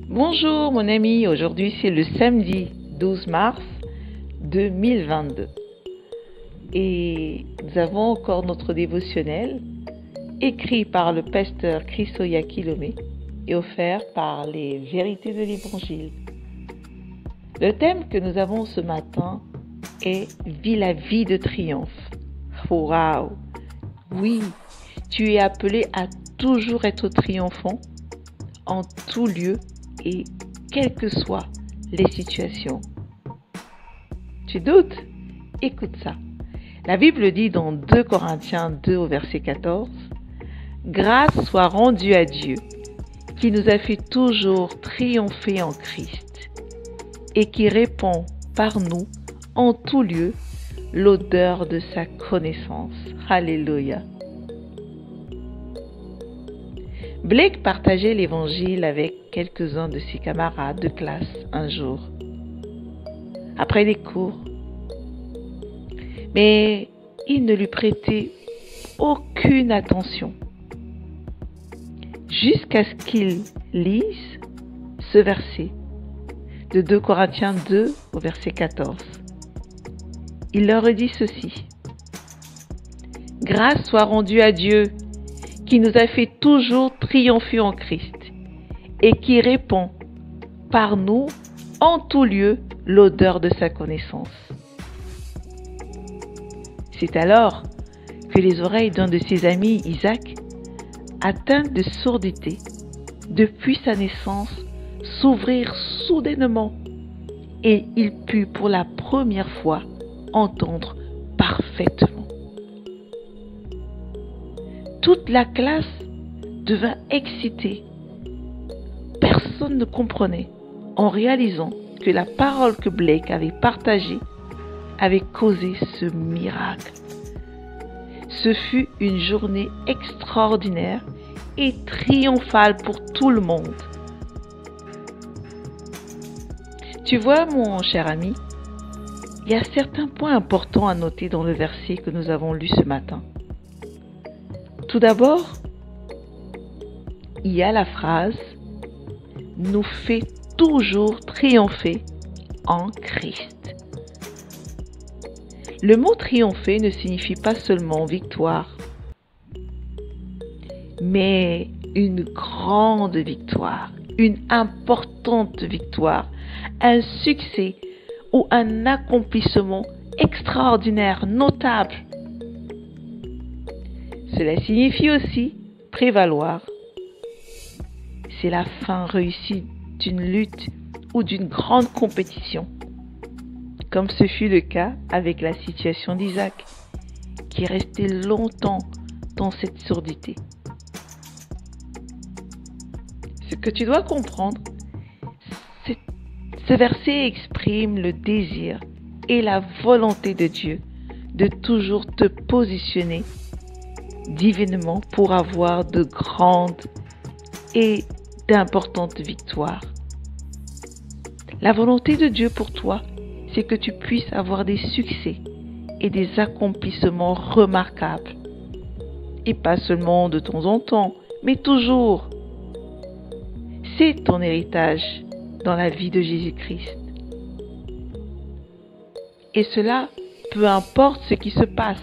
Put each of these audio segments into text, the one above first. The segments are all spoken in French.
Bonjour mon ami, aujourd'hui c'est le samedi 12 mars 2022 et nous avons encore notre dévotionnel écrit par le pasteur Christoya Kilomé et offert par les vérités de l'Évangile. Le thème que nous avons ce matin est « Vis la vie de triomphe ». Waouh! Oui, tu es appelé à toujours être triomphant en tout lieu et quelles que soient les situations. Tu doutes? Écoute ça. La Bible dit dans 2 Corinthiens 2 au verset 14, « Grâce soit rendue à Dieu, qui nous a fait toujours triompher en Christ, et qui répand par nous en tout lieu l'odeur de sa connaissance. » Alléluia. Blake partageait l'évangile avec quelques-uns de ses camarades de classe un jour, après les cours. Mais il ne lui prêtait aucune attention, jusqu'à ce qu'il lise ce verset de 2 Corinthiens 2 au verset 14. Il leur dit ceci. « Grâce soit rendue à Dieu, qui nous a fait toujours triompher en Christ, et qui répand par nous en tout lieu l'odeur de sa connaissance. » C'est alors que les oreilles d'un de ses amis, Isaac, atteintes de surdité, depuis sa naissance, s'ouvrirent soudainement, et il put pour la première fois entendre parfaitement. Toute la classe devint excitée. Personne ne comprenait en réalisant que la parole que Blake avait partagée avait causé ce miracle. Ce fut une journée extraordinaire et triomphale pour tout le monde. Tu vois, mon cher ami, il y a certains points importants à noter dans le verset que nous avons lu ce matin. Tout d'abord, il y a la phrase « nous fait toujours triompher en Christ ». Le mot « triompher » ne signifie pas seulement victoire, mais une grande victoire, une importante victoire, un succès ou un accomplissement extraordinaire, notable. Cela signifie aussi prévaloir. C'est la fin réussie d'une lutte ou d'une grande compétition, comme ce fut le cas avec la situation d'Isaac, qui est resté longtemps dans cette surdité. Ce que tu dois comprendre, ce verset exprime le désir et la volonté de Dieu de toujours te positionner divinement pour avoir de grandes et d'importantes victoires. La volonté de Dieu pour toi, c'est que tu puisses avoir des succès et des accomplissements remarquables. Et pas seulement de temps en temps, mais toujours. C'est ton héritage dans la vie de Jésus-Christ. Et cela, peu importe ce qui se passe,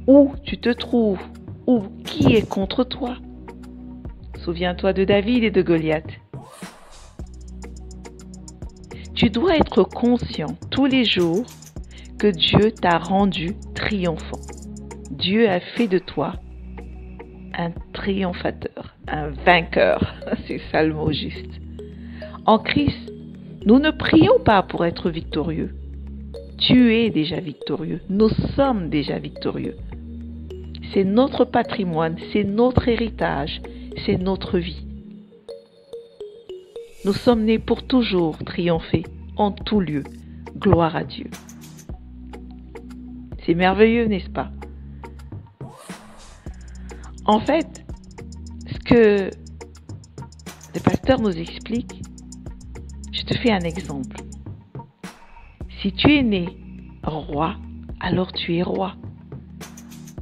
où tu te trouves, ou qui est contre toi. Souviens-toi de David et de Goliath. Tu dois être conscient tous les jours que Dieu t'a rendu triomphant. Dieu a fait de toi un triomphateur, un vainqueur. C'est ça le mot juste. En Christ, nous ne prions pas pour être victorieux. Tu es déjà victorieux. Nous sommes déjà victorieux. C'est notre patrimoine, c'est notre héritage, c'est notre vie. Nous sommes nés pour toujours triompher en tout lieu. Gloire à Dieu. C'est merveilleux, n'est-ce pas? En fait, ce que le pasteur nous explique, je te fais un exemple. Si tu es né roi, alors tu es roi.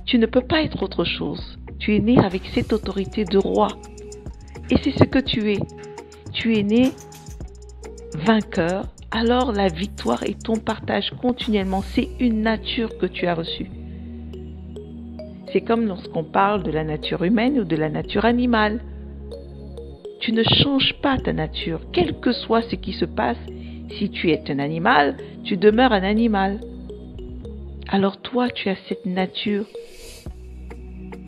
Tu ne peux pas être autre chose. Tu es né avec cette autorité de roi. Et c'est ce que tu es. Tu es né vainqueur, alors la victoire est ton partage continuellement. C'est une nature que tu as reçue. C'est comme lorsqu'on parle de la nature humaine ou de la nature animale. Tu ne changes pas ta nature, quel que soit ce qui se passe. Si tu es un animal, tu demeures un animal. Alors toi, tu as cette nature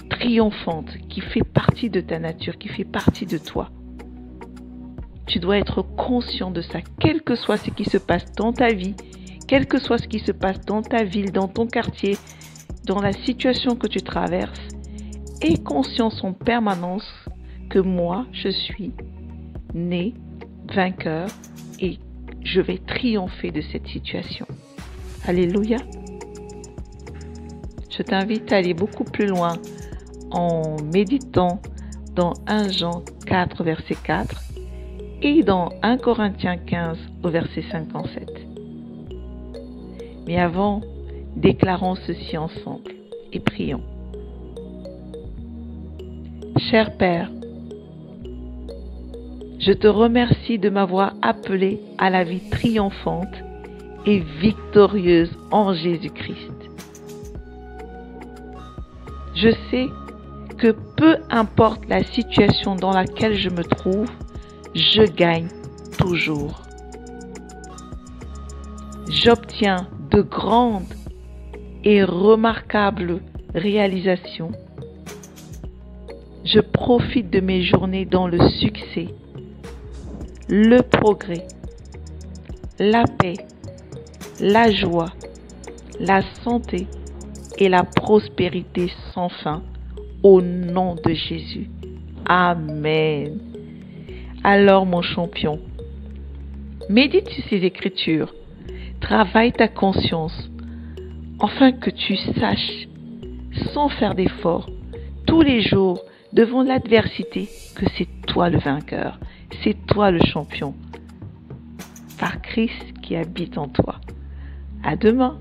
triomphante qui fait partie de ta nature, qui fait partie de toi. Tu dois être conscient de ça, quel que soit ce qui se passe dans ta vie, quel que soit ce qui se passe dans ta ville, dans ton quartier, dans la situation que tu traverses. Aie conscience en permanence que moi, je suis né vainqueur et je vais triompher de cette situation. Alléluia. Je t'invite à aller beaucoup plus loin en méditant dans 1 Jean 4, verset 4 et dans 1 Corinthiens 15 au verset 57. Mais avant, déclarons ceci ensemble et prions. Cher Père, je te remercie de m'avoir appelé à la vie triomphante et victorieuse en Jésus-Christ. Je sais que peu importe la situation dans laquelle je me trouve, je gagne toujours. J'obtiens de grandes et remarquables réalisations. Je profite de mes journées dans le succès, le progrès, la paix, la joie, la santé et la prospérité sans fin au nom de Jésus. Amen. Alors mon champion, médite sur ces écritures, travaille ta conscience, afin que tu saches, sans faire d'effort, tous les jours, devant l'adversité, que c'est toi le vainqueur, c'est toi le champion, par Christ qui habite en toi. À demain.